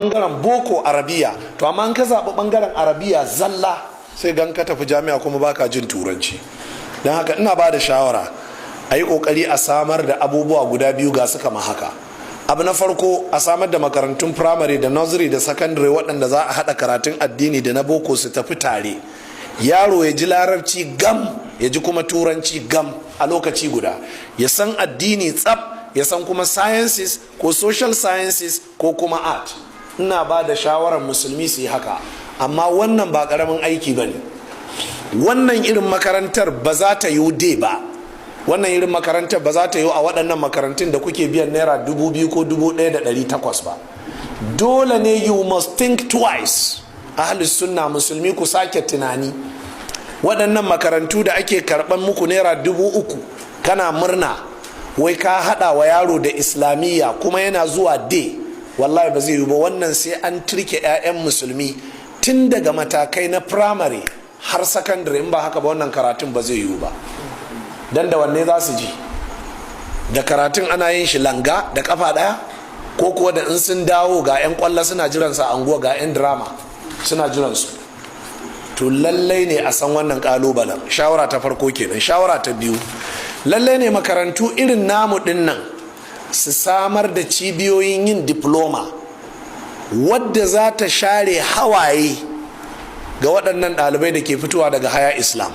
bangaren boko arabiya, to amma an ka zaɓi bangaren arabiya zalla sai gan ka tafi jami'a kuma baka jin turanci. Don haka ina ba da shawara a yi ƙoƙari a samar da abubuwa guda biyu ga su kama haka. Abu na farko, a samar da makarantun firamare da nursery da secondary waɗanda za a haɗa karatun addini da na boko su tafi tare. Yaro ya ji larabci gam, ya ji kuma turanci gam a lokaci guda, ya san addini tsab, ya san kuma sciences ko social sciences ko kuma art. Ina ba da shawarar musulmi su yi haka, amma wannan ba ƙaramin aiki ba ne. Wannan irin makarantar ba za ta yi day ba, wannan irin makarantar ba za ta yi a waɗannan makarantun da kuke biyan naira 2,000 ko 1,800 ba. Dole ne you must think twice. Ahlus sunna musulmi ku sake tunani. Waɗannan makarantu da ake karɓan muku naira 3,000 kana murna wai ka haɗa wa yaro da islamiyya kuma yana zuwa day, wallahi ba zai yi ba. Wannan sai an turke 'ya'yan musulmi tun daga matakai na firamare har sakandare, in ba haka ba wannan karatun ba zai yi ba. Dan da wanne za su ji? Da karatun ana yin shi langa da kafa ɗaya, ko kuwa da in sun dawo ga 'yan kwallo suna jiransu a anguwa, ga 'yan drama suna jiransu. To lallai ne a san wannan kalubalen. Shawara ta farko kenan. Shawara ta biyu, lallai ne makarantu irin namu din nan su samar da cibiyoyin yin diploma wadda za ta share hawaye ga waɗannan ɗalibai da ke fitowa daga haya islam.